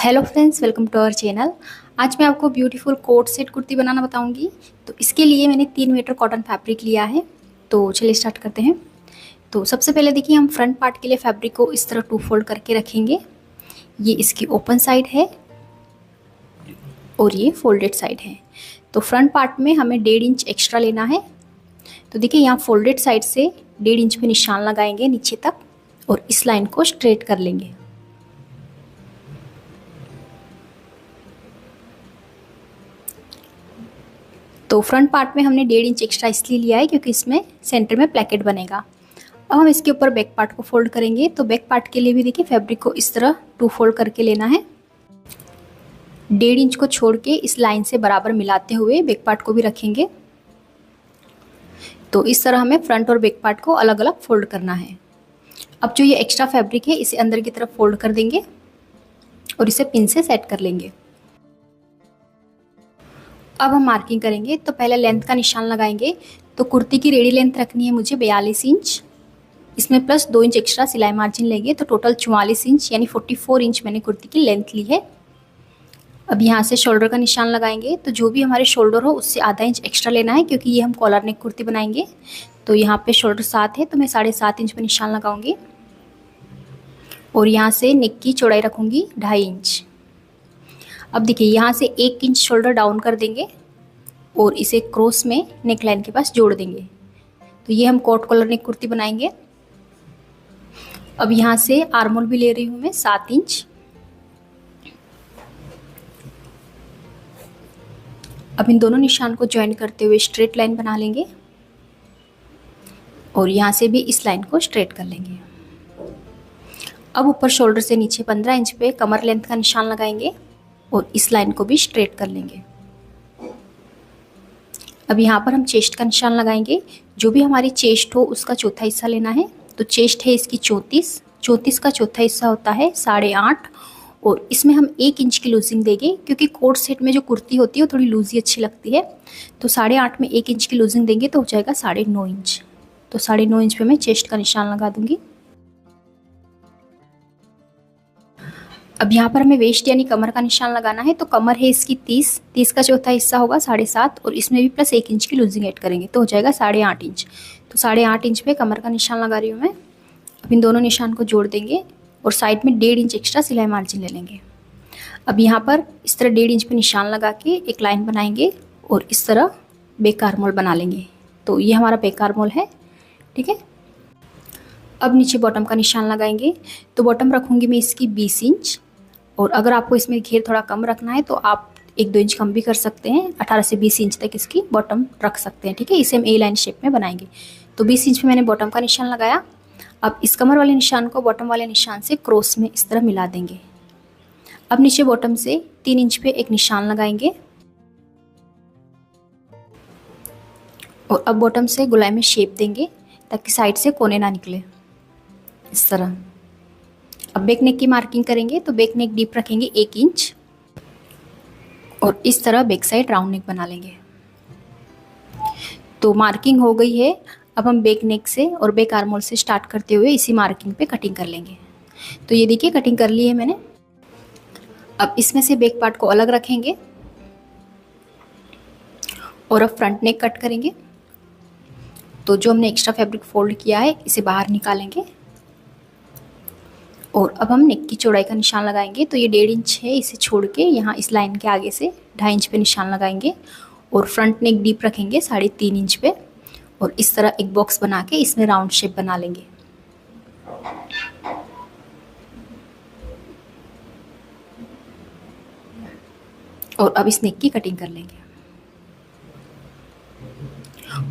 Hello friends, welcome to our channel. आज मैं आपको ब्यूटीफुल कोट सेट कुर्ती बनाना बताऊंगी। तो इसके लिए मैंने 3 मीटर कॉटन फैब्रिक लिया है। तो चलिए स्टार्ट करते हैं। तो सबसे पहले देखिए, हम फ्रंट पार्ट के लिए फैब्रिक को इस तरह 2 फोल्ड करके रखेंगे। ये इसकी ओपन साइड है और ये फोल्डेड साइड है। तो फ्रंट पार्ट में हमें 1.5 इंच एक्स्ट्रा लेना है। तो देखिए, यहाँ फोल्डेड साइड से 1.5 इंच पे निशान लगाएंगे नीचे तक और इस लाइन को स्ट्रेट कर लेंगे। तो फ्रंट पार्ट में हमने 1.5 इंच एक्स्ट्रा इसलिए लिया है क्योंकि इसमें सेंटर में प्लेकेट बनेगा। अब हम इसके ऊपर बैक पार्ट को फोल्ड करेंगे। तो बैक पार्ट के लिए भी देखिए, फैब्रिक को इस तरह 2 फोल्ड करके लेना है। 1.5 इंच को छोड़ के इस लाइन से बराबर मिलाते हुए बैक पार्ट को भी रखेंगे। तो इस तरह हमें फ्रंट और बैक पार्ट को अलग अलग फोल्ड करना है। अब जो ये एक्स्ट्रा फैब्रिक है इसे अंदर की तरफ फोल्ड कर देंगे और इसे पिन से सेट कर लेंगे। अब हम मार्किंग करेंगे। तो पहले लेंथ का निशान लगाएंगे। तो कुर्ती की रेडी लेंथ रखनी है मुझे 42 इंच। इसमें प्लस 2 इंच एक्स्ट्रा सिलाई मार्जिन लेंगे तो टोटल 44 इंच यानी 44 इंच मैंने कुर्ती की लेंथ ली है। अब यहाँ से शोल्डर का निशान लगाएंगे। तो जो भी हमारे शोल्डर हो उससे आधा इंच एक्स्ट्रा लेना है क्योंकि ये हम कॉलर नेक कुर्ती बनाएंगे। तो यहाँ पे शोल्डर 7 है तो मैं 7.5 इंच पे निशान लगाऊंगी और यहाँ से नेक की चौड़ाई रखूँगी 2.5 इंच। अब देखिए, यहाँ से 1 इंच शोल्डर डाउन कर देंगे और इसे क्रॉस में नेक लाइन के पास जोड़ देंगे। तो ये हम कोट कॉलर नेक कुर्ती बनाएंगे। अब यहाँ से आर्म होल भी ले रही हूँ मैं 7 इंच। अब इन दोनों निशान को ज्वाइन करते हुए स्ट्रेट लाइन बना लेंगे और यहाँ से भी इस लाइन को स्ट्रेट कर लेंगे। अब ऊपर शोल्डर से नीचे 15 इंच पे कमर लेंथ का निशान लगाएंगे और इस लाइन को भी स्ट्रेट कर लेंगे। अब यहाँ पर हम चेस्ट का निशान लगाएंगे। जो भी हमारी चेस्ट हो उसका चौथा हिस्सा लेना है। तो चेस्ट है इसकी 34 का चौथा हिस्सा होता है 8.5 और इसमें हम 1 इंच की लूजिंग देंगे क्योंकि कोट सेट में जो कुर्ती होती है वो थोड़ी लूजी अच्छी लगती है। तो 8.5 में 1 इंच की लूजिंग देंगे तो हो जाएगा 9.5 इंच। तो 9.5 इंच पे मैं चेस्ट का निशान लगा दूंगी। अब यहाँ पर हमें वेस्ट यानी कमर का निशान लगाना है। तो कमर है इसकी 30 का चौथा हिस्सा होगा 7.5 और इसमें भी प्लस 1 इंच की लूजिंग ऐड करेंगे तो हो जाएगा 8.5 इंच। तो 8.5 इंच पे कमर का निशान लगा रही हूँ मैं। अब इन दोनों निशान को जोड़ देंगे और साइड में 1.5 इंच एक्स्ट्रा सिलाई मार्जिन ले लेंगे। अब यहाँ पर इस तरह 1.5 इंच पे निशान लगा के एक लाइन बनाएंगे और इस तरह बैक आर्म होल बना लेंगे। तो ये हमारा बैक आर्म होल है, ठीक है। अब नीचे बॉटम का निशान लगाएंगे। तो बॉटम रखूँगी मैं इसकी 20 इंच और अगर आपको इसमें घेर थोड़ा कम रखना है तो आप 1-2 इंच कम भी कर सकते हैं। 18 से 20 इंच तक इसकी बॉटम रख सकते हैं, ठीक है। इसे हम ए लाइन शेप में बनाएंगे। तो 20 इंच में मैंने बॉटम का निशान लगाया। अब इस कमर वाले निशान को बॉटम वाले निशान से क्रॉस में इस तरह मिला देंगे। अब नीचे बॉटम से 3 इंच पे एक निशान लगाएंगे और अब बॉटम से गोलाई में शेप देंगे ताकि साइड से कोने ना निकले, इस तरह। अब बैक नेक की मार्किंग करेंगे। तो बैक नेक डीप रखेंगे 1 इंच और इस तरह बैक साइड राउंड नेक बना लेंगे। तो मार्किंग हो गई है। अब हम बैक नेक से और बैक आर्म होल से स्टार्ट करते हुए इसी मार्किंग पे कटिंग कर लेंगे। तो ये देखिए, कटिंग कर ली है मैंने। अब इसमें से बैक पार्ट को अलग रखेंगे और अब फ्रंट नेक कट करेंगे। तो जो हमने एक्स्ट्रा फैब्रिक फोल्ड किया है इसे बाहर निकालेंगे और अब हम नेक की चौड़ाई का निशान लगाएंगे। तो ये 1.5 इंच है, इसे छोड़ के यहाँ इस लाइन के आगे से 2.5 इंच पे निशान लगाएंगे और फ्रंट नेक डीप रखेंगे 3.5 इंच पे और इस तरह एक बॉक्स बना के इसमें राउंड शेप बना लेंगे। और अब इस नेक की कटिंग कर लेंगे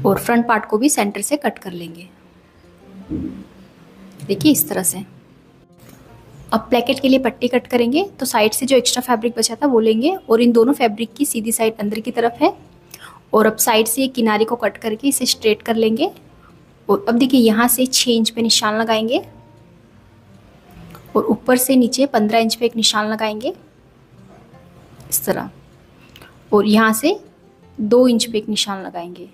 और फ्रंट पार्ट को भी सेंटर से कट कर लेंगे, देखिए इस तरह से। अब प्लेकेट के लिए पट्टी कट करेंगे। तो साइड से जो एक्स्ट्रा फैब्रिक बचा था वो लेंगे और इन दोनों फैब्रिक की सीधी साइड अंदर की तरफ है और अब साइड से किनारे को कट करके इसे स्ट्रेट कर लेंगे। और अब देखिए, यहाँ से 6 इंच पे निशान लगाएंगे और ऊपर से नीचे 15 इंच पे एक निशान लगाएंगे, इस तरह। और यहाँ से 2 इंच पे एक निशान लगाएंगे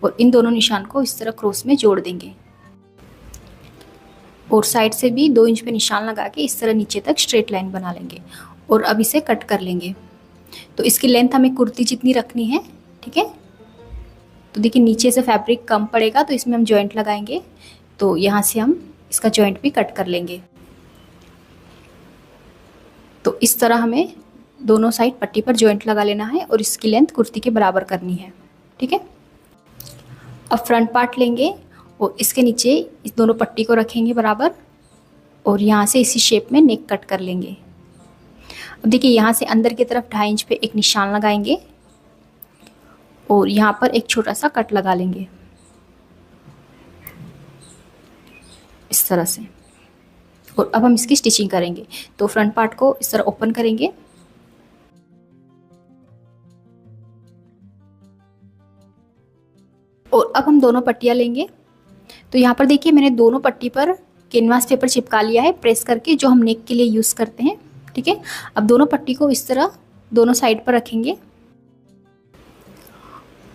और इन दोनों निशान को इस तरह क्रॉस में जोड़ देंगे और साइड से भी 2 इंच पे निशान लगा के इस तरह नीचे तक स्ट्रेट लाइन बना लेंगे और अब इसे कट कर लेंगे। तो इसकी लेंथ हमें कुर्ती जितनी रखनी है, ठीक है। तो देखिए नीचे से फैब्रिक कम पड़ेगा तो इसमें हम जॉइंट लगाएंगे, तो यहाँ से हम इसका जॉइंट भी कट कर लेंगे। तो इस तरह हमें दोनों साइड पट्टी पर जॉइंट लगा लेना है और इसकी लेंथ कुर्ती के बराबर करनी है, ठीक है। अब फ्रंट पार्ट लेंगे और इसके नीचे इस दोनों पट्टी को रखेंगे बराबर और यहाँ से इसी शेप में नेक कट कर लेंगे। अब देखिए यहाँ से अंदर की तरफ 2.5 इंच पे एक निशान लगाएंगे और यहाँ पर एक छोटा सा कट लगा लेंगे इस तरह से। और अब हम इसकी स्टिचिंग करेंगे। तो फ्रंट पार्ट को इस तरह ओपन करेंगे और अब हम दोनों पट्टियाँ लेंगे। तो यहाँ पर देखिए मैंने दोनों पट्टी पर कैनवास पेपर चिपका लिया है प्रेस करके, जो हम नेक के लिए यूज़ करते हैं, ठीक है। अब दोनों पट्टी को इस तरह दोनों साइड पर रखेंगे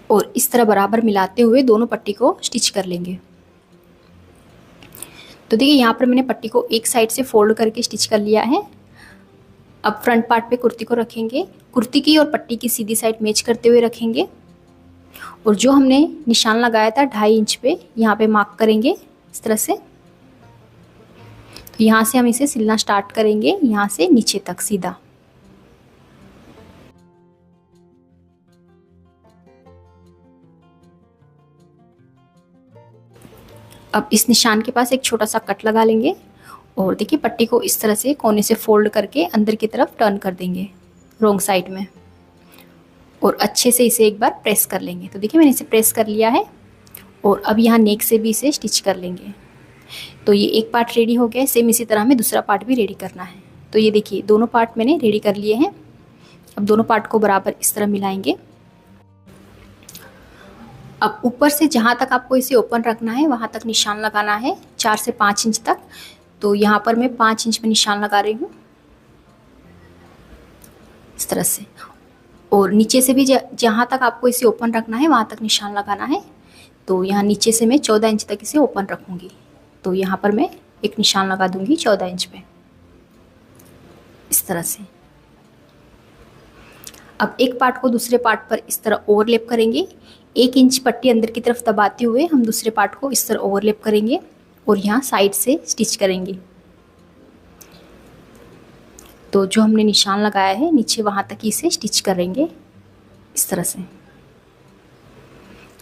और इस तरह बराबर मिलाते हुए दोनों पट्टी को स्टिच कर लेंगे। तो देखिए यहाँ पर मैंने पट्टी को एक साइड से फोल्ड करके स्टिच कर लिया है। अब फ्रंट पार्ट पे कुर्ती को रखेंगे, कुर्ती की और पट्टी की सीधी साइड मैच करते हुए रखेंगे और जो हमने निशान लगाया था 2.5 इंच पे, यहाँ पे मार्क करेंगे इस तरह से। तो यहाँ से हम इसे सिलना स्टार्ट करेंगे, यहाँ से नीचे तक सीधा। अब इस निशान के पास एक छोटा सा कट लगा लेंगे और देखिए पट्टी को इस तरह से कोने से फोल्ड करके अंदर की तरफ टर्न कर देंगे रोंग साइड में और अच्छे से इसे एक बार प्रेस कर लेंगे। तो देखिए मैंने इसे प्रेस कर लिया है और अब यहाँ नेक से भी इसे स्टिच कर लेंगे। तो ये एक पार्ट रेडी हो गया है। सेम इसी तरह हमें दूसरा पार्ट भी रेडी करना है। तो ये देखिए दोनों पार्ट मैंने रेडी कर लिए हैं। अब दोनों पार्ट को बराबर इस तरह मिलाएंगे। अब ऊपर से जहाँ तक आपको इसे ओपन रखना है वहाँ तक निशान लगाना है, 4 से 5 इंच तक। तो यहाँ पर मैं 5 इंच में निशान लगा रही हूँ इस तरह से। और नीचे से भी जहाँ तक आपको इसे ओपन रखना है वहाँ तक निशान लगाना है। तो यहाँ नीचे से मैं 14 इंच तक इसे ओपन रखूँगी। तो यहाँ पर मैं एक निशान लगा दूँगी 14 इंच पे इस तरह से। अब एक पार्ट को दूसरे पार्ट पर इस तरह ओवरलैप करेंगे। 1 इंच पट्टी अंदर की तरफ दबाते हुए हम दूसरे पार्ट को इस तरह ओवरलैप करेंगे और यहाँ साइड से स्टिच करेंगे। तो जो हमने निशान लगाया है नीचे वहाँ तक ही इसे स्टिच करेंगे इस तरह से।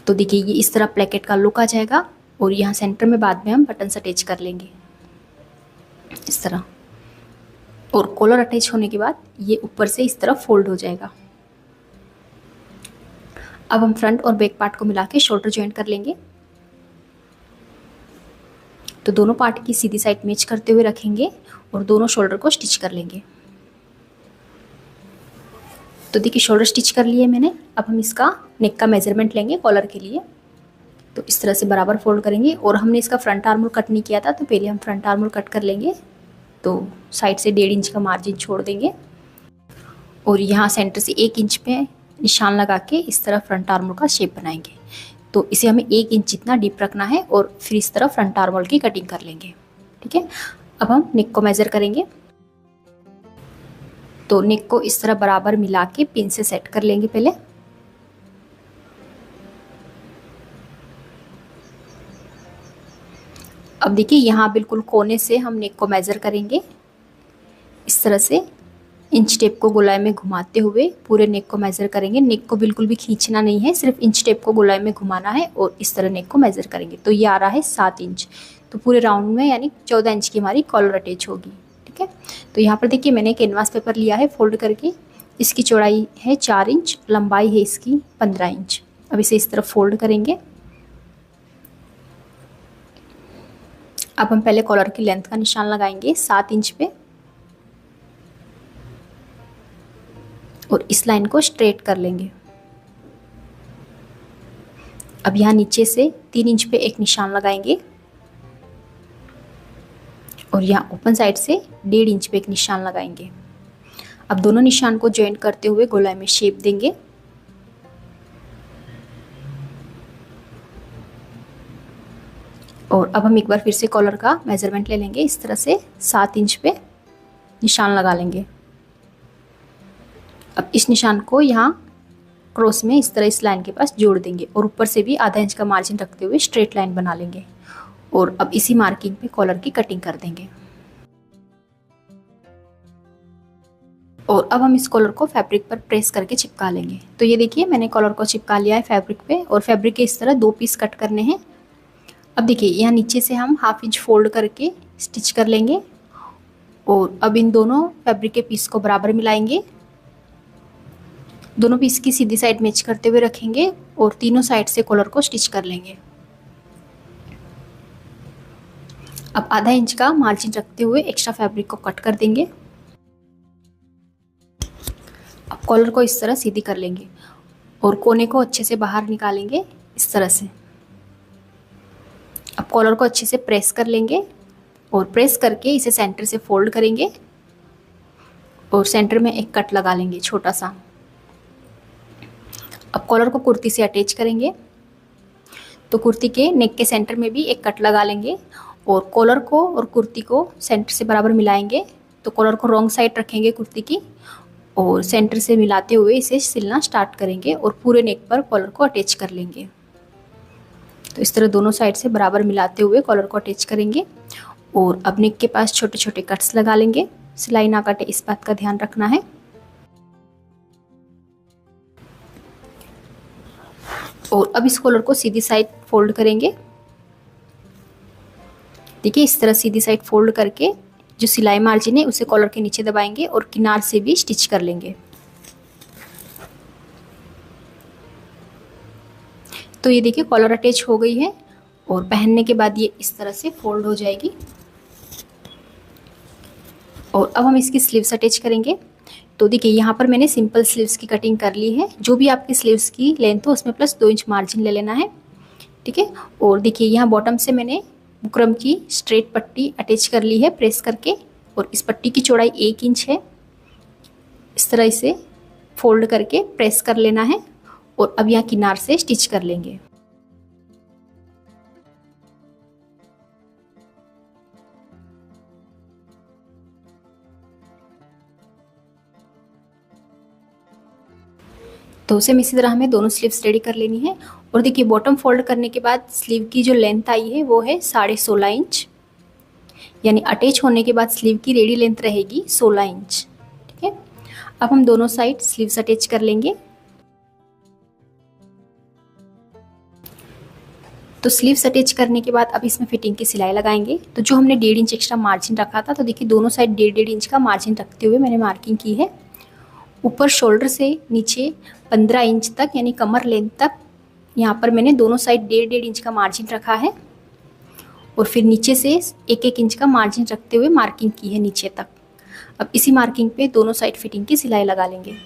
तो देखिए ये इस तरह प्लेकेट का लुक आ जाएगा और यहाँ सेंटर में बाद में हम बटन अटैच कर लेंगे इस तरह। और कॉलर अटैच होने के बाद ये ऊपर से इस तरह फोल्ड हो जाएगा। अब हम फ्रंट और बैक पार्ट को मिला के शोल्डर ज्वाइंट कर लेंगे। तो दोनों पार्ट की सीधी साइड मैच करते हुए रखेंगे और दोनों शोल्डर को स्टिच कर लेंगे। तो देखिए शोल्डर स्टिच कर लिए मैंने। अब हम इसका नेक का मेजरमेंट लेंगे कॉलर के लिए। तो इस तरह से बराबर फोल्ड करेंगे और हमने इसका फ्रंट आर्म होल कट नहीं किया था, तो पहले हम फ्रंट आर्म होल कट कर लेंगे। तो साइड से 1.5 इंच का मार्जिन छोड़ देंगे और यहाँ सेंटर से 1 इंच पे निशान लगा के इस तरह फ्रंट आर्म होल का शेप बनाएंगे। तो इसे हमें 1 इंच जितना डीप रखना है और फिर इस तरह फ्रंट आर्म होल की कटिंग कर लेंगे, ठीक है। अब हम नेक को मेज़र करेंगे। तो नेक को इस तरह बराबर मिला के पिन से सेट कर लेंगे पहले। अब देखिए यहाँ बिल्कुल कोने से हम नेक को मेज़र करेंगे इस तरह से। इंच टेप को गोलाई में घुमाते हुए पूरे नेक को मेज़र करेंगे। नेक को बिल्कुल भी खींचना नहीं है, सिर्फ इंच टेप को गोलाई में घुमाना है और इस तरह नेक को मेज़र करेंगे। तो ये आ रहा है 7 इंच। तो पूरे राउंड में यानी 14 इंच की हमारी कॉलर अटैच होगी, ठीक है। तो यहाँ पर देखिए मैंने कैनवास पेपर लिया है फोल्ड करके। इसकी चौड़ाई है 4 इंच, लंबाई है इसकी 15 इंच। अब इसे इस तरफ फोल्ड करेंगे। अब हम पहले कॉलर की लेंथ का निशान लगाएंगे 7 इंच पे और इस लाइन को स्ट्रेट कर लेंगे। अब यहाँ नीचे से 3 इंच पे एक निशान लगाएंगे और यहाँ ओपन साइड से 1.5 इंच पे एक निशान लगाएंगे। अब दोनों निशान को ज्वाइंट करते हुए गोलाई में शेप देंगे। और अब हम एक बार फिर से कॉलर का मेजरमेंट ले लेंगे। इस तरह से 7 इंच पे निशान लगा लेंगे। अब इस निशान को यहाँ क्रॉस में इस तरह इस लाइन के पास जोड़ देंगे और ऊपर से भी आधा इंच का मार्जिन रखते हुए स्ट्रेट लाइन बना लेंगे और अब इसी मार्किंग पे कॉलर की कटिंग कर देंगे। और अब हम इस कॉलर को फैब्रिक पर प्रेस करके चिपका लेंगे। तो ये देखिए मैंने कॉलर को चिपका लिया है फैब्रिक पे और फैब्रिक के इस तरह 2 पीस कट करने हैं। अब देखिए यहाँ नीचे से हम 1/2 इंच फोल्ड करके स्टिच कर लेंगे और अब इन दोनों फैब्रिक के पीस को बराबर मिलाएंगे। दोनों पीस की सीधी साइड मैच करते हुए रखेंगे और तीनों साइड से कॉलर को स्टिच कर लेंगे। अब आधा इंच का मार्जिन रखते हुए एक्स्ट्रा फैब्रिक को कट कर देंगे। अब कॉलर को इस तरह सीधी कर लेंगे और कोने को अच्छे से बाहर निकालेंगे इस तरह से। अब कॉलर को अच्छे से प्रेस कर लेंगे और प्रेस करके इसे सेंटर से फोल्ड करेंगे और सेंटर में एक कट लगा लेंगे छोटा सा। अब कॉलर को कुर्ती से अटैच करेंगे तो कुर्ती के नेक के सेंटर में भी एक कट लगा लेंगे और कॉलर को और कुर्ती को सेंटर से बराबर मिलाएंगे। तो कॉलर को रॉन्ग साइड रखेंगे कुर्ती की और सेंटर से मिलाते हुए इसे सिलना स्टार्ट करेंगे और पूरे नेक पर कॉलर को अटैच कर लेंगे। तो इस तरह दोनों साइड से बराबर मिलाते हुए कॉलर को अटैच करेंगे और अब नेक के पास छोटे छोटे कट्स लगा लेंगे। सिलाई ना काटे इस बात का ध्यान रखना है। और अब इस कॉलर को सीधी साइड फोल्ड करेंगे। देखिए इस तरह सीधी साइड फोल्ड करके जो सिलाई मार्जिन है उसे कॉलर के नीचे दबाएंगे और किनार से भी स्टिच कर लेंगे। तो ये देखिए कॉलर अटैच हो गई है और पहनने के बाद ये इस तरह से फोल्ड हो जाएगी। और अब हम इसकी स्लीव्स अटैच करेंगे। तो देखिए यहाँ पर मैंने सिंपल स्लीव्स की कटिंग कर ली है। जो भी आपकी स्लीव्स की लेंथ हो उसमें प्लस 2 इंच मार्जिन ले लेना है, ठीक है। और देखिए यहाँ बॉटम से मैंने बुकरम की स्ट्रेट पट्टी अटैच कर ली है प्रेस करके और इस पट्टी की चौड़ाई 1 इंच है। इस तरह इसे फोल्ड करके प्रेस कर लेना है और अब यहाँ किनार से स्टिच कर लेंगे। तो सेम इसी तरह हमें दोनों स्लीव्स रेडी कर लेनी है। और देखिए बॉटम फोल्ड करने के बाद स्लीव की जो लेंथ आई है वो है 16.5 इंच, यानी अटैच होने के बाद स्लीव की रेडी लेंथ रहेगी 16 इंच, ठीक है। अब हम दोनों साइड स्लीव्स अटैच कर लेंगे। तो स्लीव्स अटैच करने के बाद अब इसमें फिटिंग की सिलाई लगाएंगे। तो जो हमने 1.5 इंच एक्स्ट्रा मार्जिन रखा था, तो देखिए दोनों साइड 1.5 इंच का मार्जिन रखते हुए मैंने मार्किंग की है। ऊपर शोल्डर से नीचे 15 इंच तक यानी कमर लेंथ तक यहाँ पर मैंने दोनों साइड 1.5 इंच का मार्जिन रखा है और फिर नीचे से 1-1 इंच का मार्जिन रखते हुए मार्किंग की है नीचे तक। अब इसी मार्किंग पे दोनों साइड फिटिंग की सिलाई लगा लेंगे।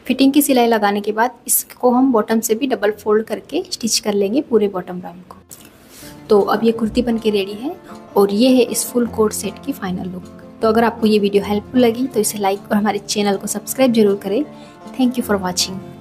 फिटिंग की सिलाई लगाने के बाद इसको हम बॉटम से भी डबल फोल्ड करके स्टिच कर लेंगे पूरे बॉटम राउंड को। तो अब ये कुर्ती बन के रेडी है और ये है इस फुल कोट सेट की फाइनल लुक। तो अगर आपको ये वीडियो हेल्पफुल लगी तो इसे लाइक और हमारे चैनल को सब्सक्राइब जरूर करें। Thank you for watching.